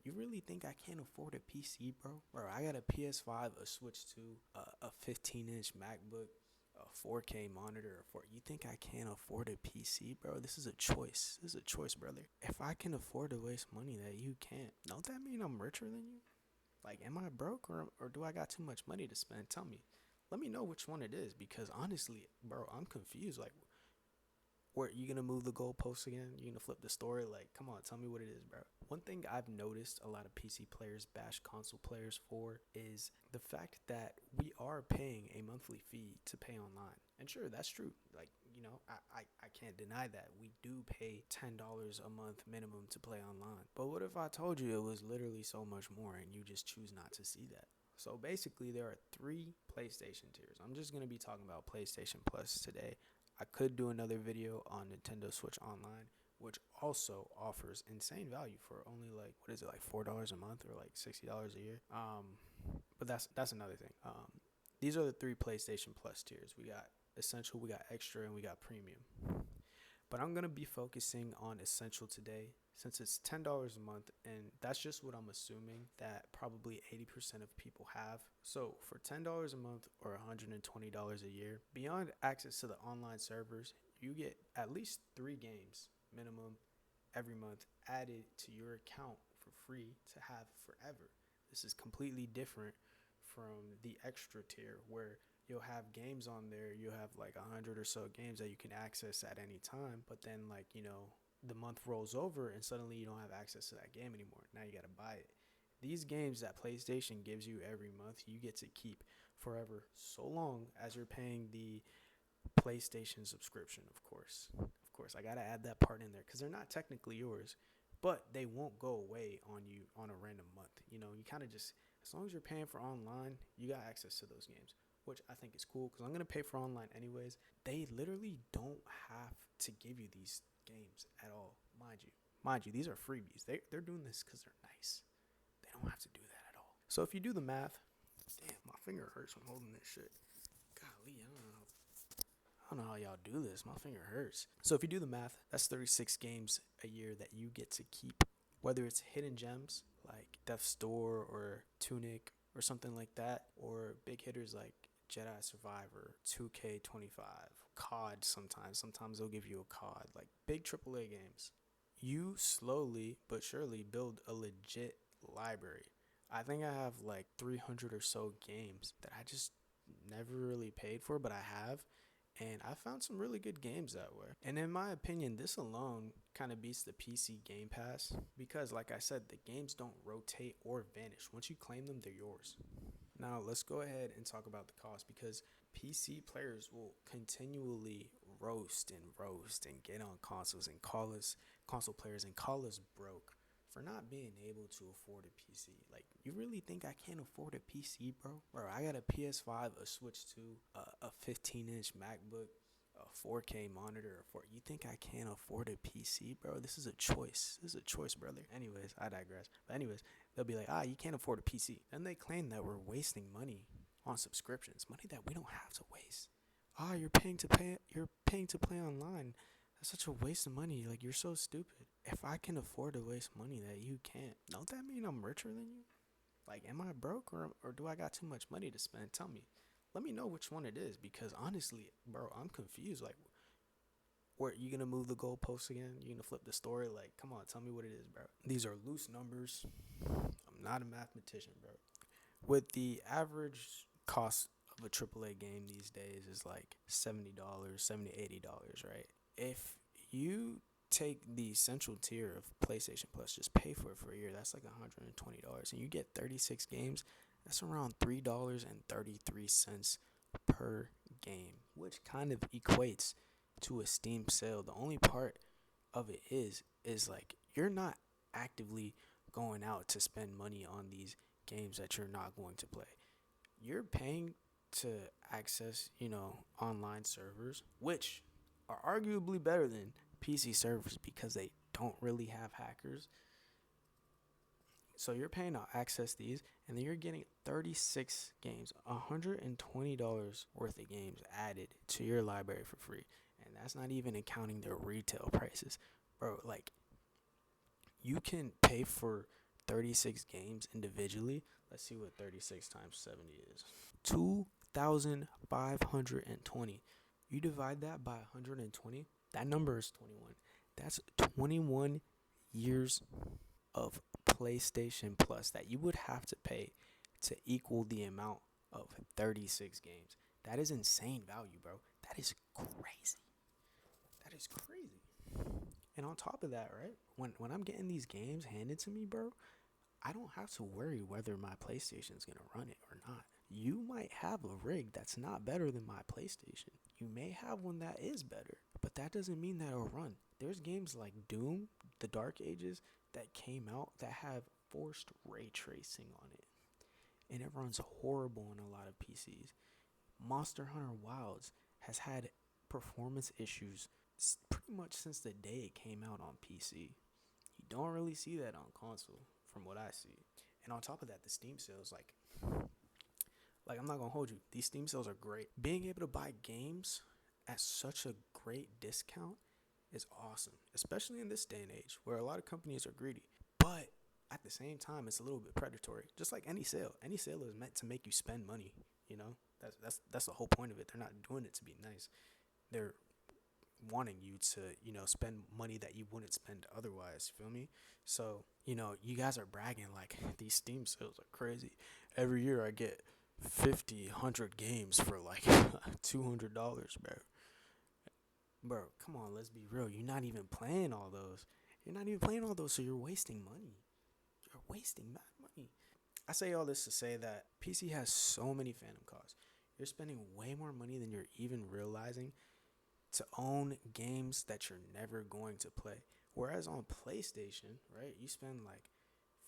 you really think I can't afford a PC, bro? Bro, I got a PS5, a Switch 2, a 15-inch MacBook, a 4K monitor. You think I can't afford a PC, bro? This is a choice. This is a choice, brother. If I can afford to waste money that you can't, don't that mean I'm richer than you? Like, am I broke or do I got too much money to spend? Tell me. Let me know which one it is because honestly, bro, I'm confused. Like, where you gonna move the goalposts again? You gonna flip the story? Like, come on, tell me what it is, bro. One thing I've noticed a lot of PC players bash console players for is the fact that we are paying a monthly fee to pay online. And sure, that's true. Like, I can't deny that. We do pay $10 a month minimum to play online. But what if I told you it was literally so much more and you just choose not to see that? So basically, there are 3 PlayStation tiers. I'm just going to be talking about PlayStation Plus today. I could do another video on Nintendo Switch Online, which also offers insane value for only like what is it, like $4 a month or like $60 a year. But that's another thing. These are the 3 PlayStation Plus tiers. We got Essential, we got Extra, and we got Premium. But I'm gonna be focusing on Essential today since it's $10 a month, and that's just what I'm assuming that probably 80% of people have. So for $10 a month or $120 a year, beyond access to the online servers, you get at least 3 games minimum every month added to your account for free to have forever. This is completely different from the Extra tier where you'll have games on there. You'll have like 100 or so games that you can access at any time, but then like, the month rolls over and suddenly you don't have access to that game anymore. Now you got to buy it. These games that PlayStation gives you every month, you get to keep forever, so long as you're paying the PlayStation subscription, of course. Of course, I got to add that part in there because they're not technically yours, but they won't go away on you on a random month. You kind of just, as long as you're paying for online, you got access to those games, which I think is cool because I'm going to pay for online anyways. They literally don't have to give you these games at all, mind you. Mind you, these are freebies. They're doing this because they're nice. They don't have to do that at all. So if you do the math, damn, my finger hurts from holding this shit. Golly, I don't know how y'all do this. My finger hurts. So if you do the math, that's 36 games a year that you get to keep. Whether it's hidden gems like Death's Door or Tunic or something like that, or big hitters like Jedi Survivor, 2K25, COD sometimes. Sometimes they'll give you a COD, like big AAA games. You slowly but surely build a legit library. I think I have like 300 or so games that I just never really paid for, but I have. And I found some really good games that way. And in my opinion, this alone kind of beats the PC Game Pass because, like I said, the games don't rotate or vanish. Once you claim them, they're yours. Now, let's go ahead and talk about the cost because PC players will continually roast and get on consoles and call us console players and call us broke for not being able to afford a PC. Like, you really think I can't afford a PC, bro? Bro, I got a PS5, a Switch 2, a 15-inch MacBook, a 4K monitor. You think I can't afford a PC, bro? This is a choice. This is a choice, brother. Anyways, I digress. But anyways, they'll be like, you can't afford a PC. Then they claim that we're wasting money on subscriptions, money that we don't have to waste. You're paying to play online. That's such a waste of money. Like, you're so stupid. If I can afford to waste money that you can't, don't that mean I'm richer than you? Like, am I broke or do I got too much money to spend? Tell me. Let me know which one it is because honestly, bro, I'm confused. Like, where you gonna move the goalposts again? You gonna flip the story? Like, come on, tell me what it is, bro. These are loose numbers. I'm not a mathematician, bro. With the average cost of a AAA game these days is like $70, $70, $80, right? If you take the essential tier of PlayStation Plus, just pay for it for a year, that's like $120, and you get 36 games. That's around $3.33 per game, which kind of equates to a Steam sale. The only part of it is like you're not actively going out to spend money on these games that you're not going to play. You're paying to access, online servers, which are arguably better than PC servers because they don't really have hackers. So you're paying to access these, and then you're getting 36 games, $120 worth of games added to your library for free. And that's not even accounting their retail prices. Bro, like, you can pay for 36 games individually. Let's see what 36 times 70 is. 2,520. You divide that by 120, that number is 21. That's 21 years of PlayStation Plus that you would have to pay to equal the amount of 36 games. That is insane value, bro. That is crazy. That is crazy. And on top of that, right, when I'm getting these games handed to me, bro, I don't have to worry whether my PlayStation's going to run it or not. You might have a rig that's not better than my PlayStation. You may have one that is better, but that doesn't mean that it'll run. There's games like Doom, The Dark Ages, that came out that have forced ray tracing on it, and it runs horrible on a lot of PCs. Monster Hunter Wilds has had performance issues pretty much since the day it came out on PC. You don't really see that on console, from what I see. And on top of that, the Steam sales, like I'm not gonna hold you, these Steam sales are great. Being able to buy games at such a great discount is awesome, especially in this day and age where a lot of companies are greedy. But at the same time, it's a little bit predatory. Just like any sale is meant to make you spend money. You know, that's the whole point of it. They're not doing it to be nice. They're wanting you to, spend money that you wouldn't spend otherwise. Feel me? So, you guys are bragging like these Steam sales are crazy. Every year I get 50, 100 games for like $200, bro. Bro, come on, let's be real. You're not even playing all those. So you're wasting money. You're wasting mad money. I say all this to say that PC has so many Phantom costs. You're spending way more money than you're even realizing to own games that you're never going to play. Whereas on PlayStation, right, you spend like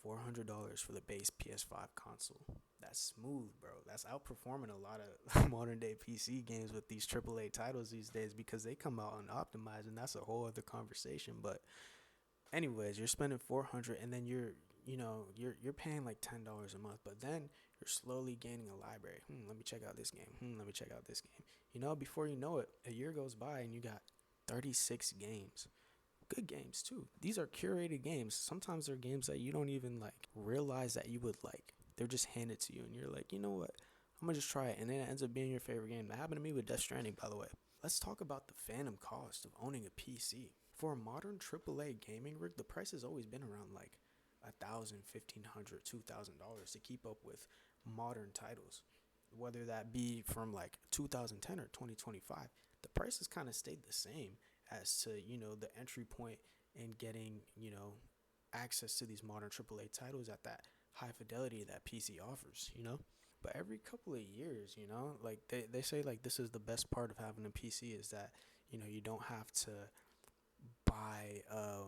$400 for the base PS5 console. That's smooth, bro. That's outperforming a lot of modern day PC games with these AAA titles these days because they come out unoptimized, and that's a whole other conversation. But anyways, you're spending $400, and then you're paying like $10 a month, but then you're slowly gaining a library. Let me check out this game. Let me check out this game. Before you know it, a year goes by and you got 36 games. Good games too. These are curated games. Sometimes they're games that you don't even like realize that you would like. They're just handed to you and you're like, you know what? I'm gonna just try it, and then it ends up being your favorite game. That happened to me with Death Stranding, by the way. Let's talk about the phantom cost of owning a PC. For a modern AAA gaming rig, the price has always been around like $1,000, $1,500, $2,000 to keep up with modern titles. Whether that be from like 2010 or 2025, the prices kind of stayed the same as to, the entry point in getting, access to these modern AAA titles at that high fidelity that PC offers, But every couple of years, like they say like this is the best part of having a PC is that, you don't have to buy a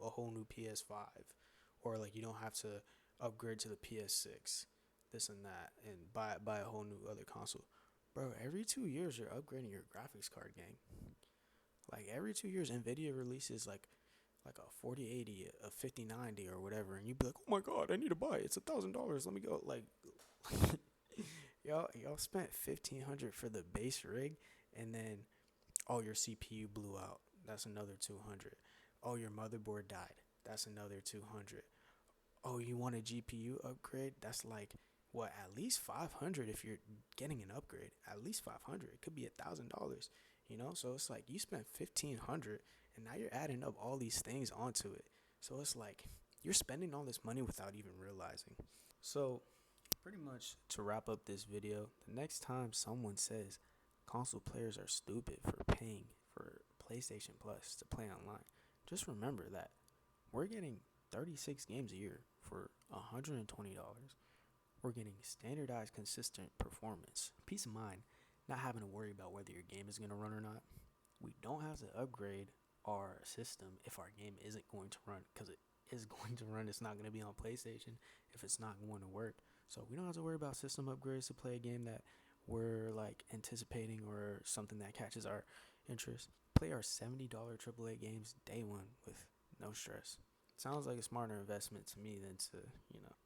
whole new PS5, or like you don't have to upgrade to the PS6, this and that, and buy a whole new other console. Bro, every 2 years you're upgrading your graphics card, gang. Like every 2 years, Nvidia releases like a 4080, a 5090, or whatever, and you be like, oh my god, I need to buy it. It's $1,000. Let me go. Like, y'all spent $1,500 for the base rig, and then your CPU blew out. That's another $200. Oh, your motherboard died. That's another $200. Oh, you want a GPU upgrade? That's like what, at least $500 if you're getting an upgrade. At least $500. It could be $1,000. So it's like you spent $1,500, and now you're adding up all these things onto it. So it's like you're spending all this money without even realizing. So pretty much to wrap up this video, the next time someone says console players are stupid for paying for PlayStation Plus to play online, just remember that we're getting 36 games a year for $120. We're getting standardized, consistent performance, peace of mind, not having to worry about whether your game is going to run or not. We don't have to upgrade our system if our game isn't going to run, because it is going to run. It's not going to be on PlayStation if it's not going to work. So we don't have to worry about system upgrades to play a game that we're like anticipating or something that catches our interest. Play our $70 AAA games day one with no stress. Sounds like a smarter investment to me than to,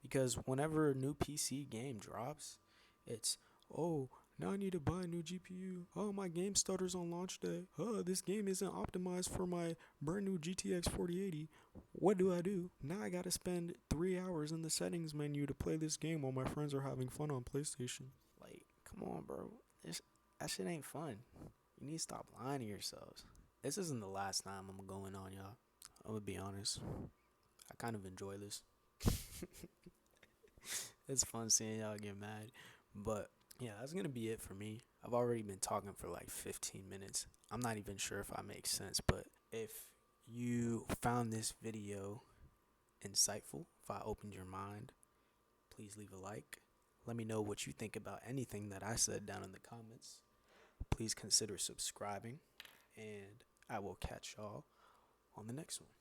because whenever a new PC game drops, it's, oh, Now I need to buy a new GPU. Oh, my game stutters on launch day. Oh, this game isn't optimized for my brand new GTX 4080. What do I do? Now I gotta spend 3 hours in the settings menu to play this game while my friends are having fun on PlayStation. Like, come on, bro. That shit ain't fun. You need to stop lying to yourselves. This isn't the last time I'm going on, y'all. I'm gonna be honest. I kind of enjoy this. It's fun seeing y'all get mad. But yeah, that's gonna be it for me. I've already been talking for like 15 minutes. I'm not even sure if I make sense, but if you found this video insightful, if I opened your mind, please leave a like. Let me know what you think about anything that I said down in the comments. Please consider subscribing, and I will catch y'all on the next one.